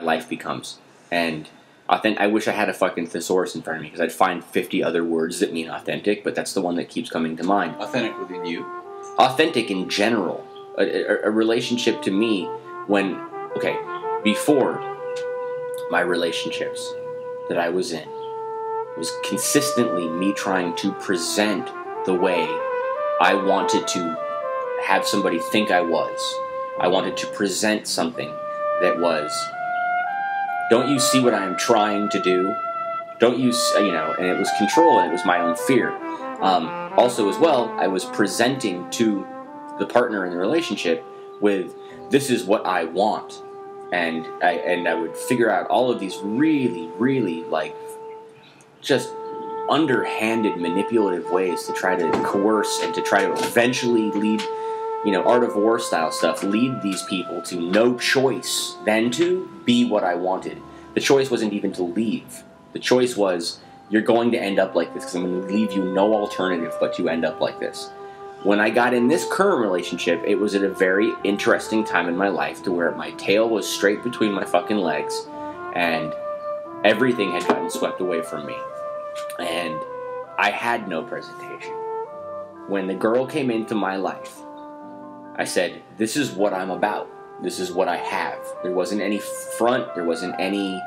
life becomes. And I wish I had a fucking thesaurus in front of me, because I'd find 50 other words that mean authentic, but that's the one that keeps coming to mind. Authentic within you? Authentic in general. A relationship to me before my relationships that I was in, was consistently me trying to present the way I wanted to have somebody think I was. I wanted to present something that was, don't you see what I'm trying to do? Don't you, and it was control, and it was my own fear. Also, as well, I was presenting to the partner in the relationship with, this is what I want. And I would figure out all of these really, really, just underhanded, manipulative ways to try to coerce and to try to eventually lead, Art of War style stuff, lead these people to no choice than to be what I wanted. The choice wasn't even to leave. The choice was, you're going to end up like this, because I'm going to leave you no alternative but to end up like this. When I got in this current relationship, it was at a very interesting time in my life, to where my tail was straight between my fucking legs, and everything had gotten swept away from me. And I had no presentation. When the girl came into my life, I said, this is what I'm about. This is what I have. There wasn't any front. There wasn't any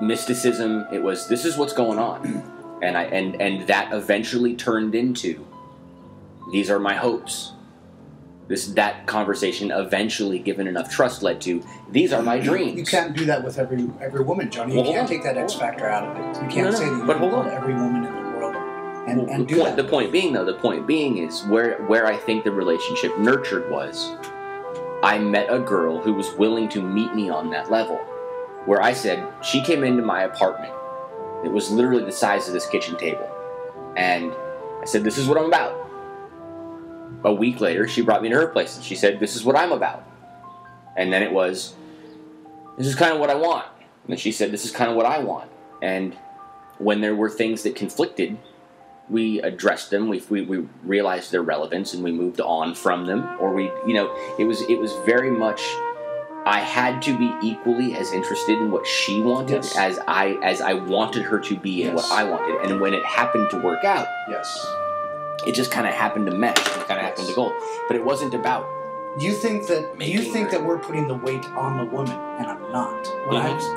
mysticism. It was, this is what's going on. And that eventually turned into, these are my hopes. That conversation eventually, given enough trust, led to, these are my dreams. You can't do that with every woman, Johnny. You can't take that X factor out of it. You can't say that you want every woman in the world and do that. The point being is where I think the relationship nurtured was, I met a girl who was willing to meet me on that level. Where I said, she came into my apartment. It was literally the size of this kitchen table. And I said, this is what I'm about. A week later, she brought me to her place, and she said, this is what I'm about. And then it was, this is kind of what I want. And then she said, this is kind of what I want. And when there were things that conflicted, we addressed them, we realized their relevance, and we moved on from them. Or it was very much, I had to be equally as interested in what she wanted as I wanted her to be in what I wanted. And when it happened to work out, it just kind of happened to mesh. It kind of happened to go. But it wasn't about. You think that we're putting the weight on the woman, and I'm not.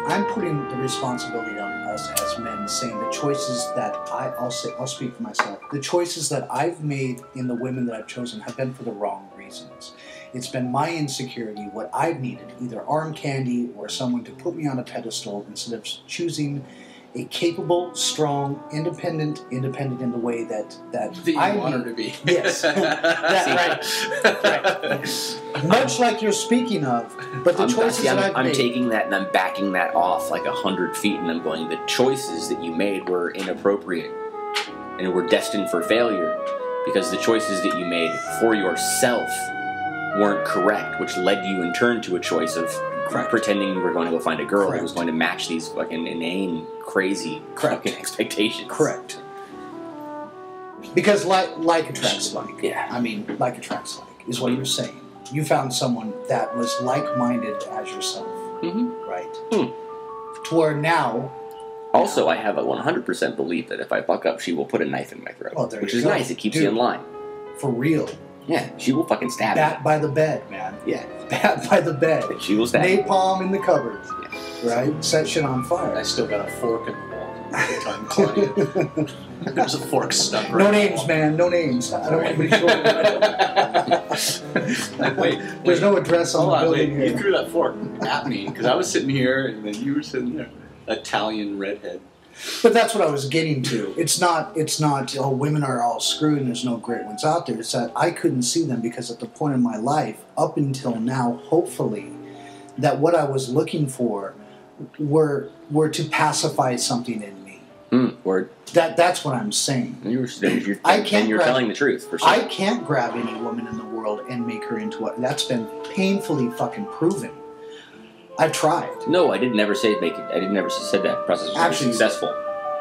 I'm putting the responsibility on us as men, saying the choices that I'll speak for myself. The choices that I've made in the women that I've chosen have been for the wrong reasons. It's been my insecurity, what I've needed, either arm candy or someone to put me on a pedestal, instead of choosing a capable, strong, independent in the way that I want her to be. Yes. Right. Much like you're speaking of, but the choices that I've made. I'm taking that and I'm backing that off like 100 feet, and I'm going, the choices that you made were inappropriate and were destined for failure, because the choices that you made for yourself weren't correct, which led you in turn to a choice of pretending you were going to go find a girl that was going to match these fucking inane, crazy fucking expectations. Correct. Because like attracts like. Yeah. I mean, like attracts like is what you're saying. You found someone that was like-minded as yourself. Right? To where now... Also, I have a 100% belief that if I fuck up, she will put a knife in my throat. Which is nice. It keeps you in line. For real. Yeah, she will fucking stab Bat by the bed, man. Yeah. Bat by the bed. She will stab Napalm in the cupboard. Yeah. Right? Set shit on fire. I still got a fork in the wall. I'm Claudia. There's a fork stuck right. No names, man. No names. I don't want anybody showing. Wait. There's no address on the building here. You threw that fork at me because I was sitting here and then you were sitting there. Italian redhead. But that's what I was getting to. It's not, oh, women are all screwed and there's no great ones out there. It's that I couldn't see them because at the point in my life, up until now, hopefully, that what I was looking for were to pacify something in me. Word. That's what I'm saying. You're telling the truth, for sure. I can't grab any woman in the world and make her into what. That's been painfully fucking proven. I've tried. No, I didn't ever say make it. I didn't ever said that process was actually successful.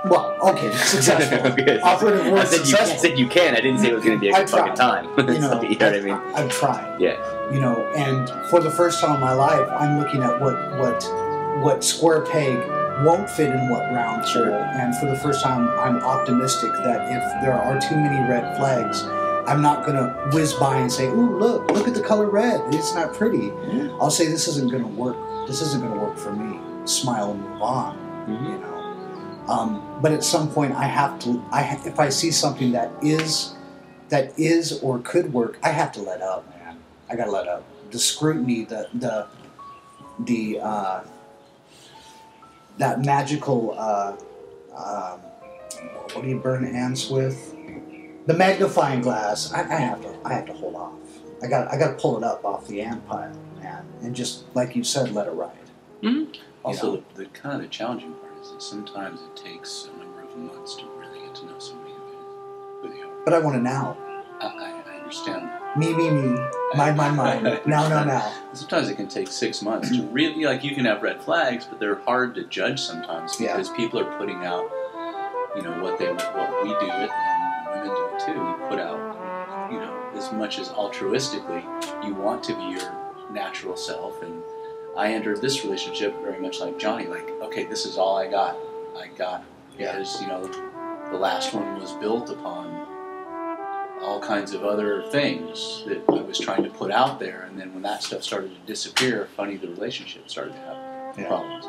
Well, okay, successful. Operative word successful. I said you can. I didn't say it was going to be a good fucking time. You know what I mean? I've tried. Yeah. You know, and for the first time in my life, I'm looking at what what square peg won't fit in what round hole. And for the first time, I'm optimistic that if there are too many red flags, I'm not going to whiz by and say, "Ooh, look at the color red. It's not pretty." I'll say, "This isn't going to work. This isn't going to work for me." Smile and move on. You know. But at some point, I have to. If I see something that is or could work, I have to let up, man. I got to let up. The scrutiny, that magical, what do you burn ants with? The magnifying glass. I have to hold off. I got to pull it up off the ant pile, man, and just like you said, let it ride. Mm-hmm. Also, the kind of the challenging part is that sometimes it takes a number of months to really get to know somebody who they are. But I want to now. I understand. Me. Mine. Now. Sometimes it can take 6 months to really, like, you can have red flags, but they're hard to judge sometimes because people are putting out, you know, what we do it, and women do it too. We put out, you know, as much as altruistically, you want to be your natural self. And I entered this relationship very much like Johnny, like, okay, this is all I got. Because, you know, the last one was built upon all kinds of other things that I was trying to put out there, and then when that stuff started to disappear, funny, the relationship started to have problems.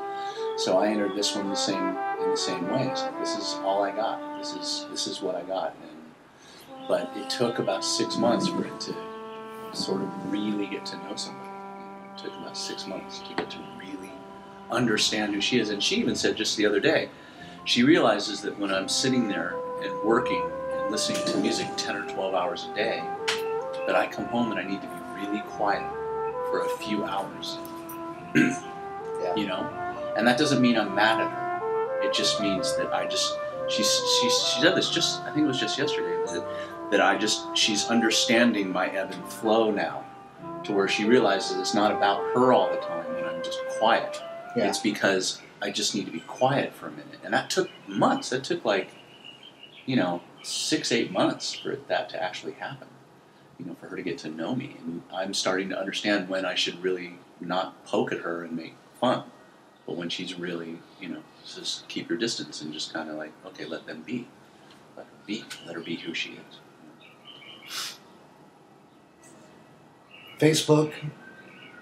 So I entered this one in the same way. It's like, this is all I got. This is what I got. But it took about 6 months for it to sort of really get to know somebody. It took about 6 months to get to really understand who she is. And she even said just the other day, she realizes that when I'm sitting there and working and listening to music 10 or 12 hours a day, that I come home and I need to be really quiet for a few hours. You know? And that doesn't mean I'm mad at her. It just means that she said this just, I think it was just yesterday, that she's understanding my ebb and flow now, to where she realizes it's not about her all the time when I'm just quiet. Yeah. It's because I just need to be quiet for a minute. And that took months. That took, like, you know, 6-8 months for that to actually happen. You know, for her to get to know me. And I'm starting to understand when I should really not poke at her and make fun. But when she's really, you know, just keep your distance and just kind of like, okay, let them be. Let her be. Let her be who she is. Facebook,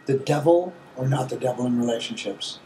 the devil or not the devil in relationships?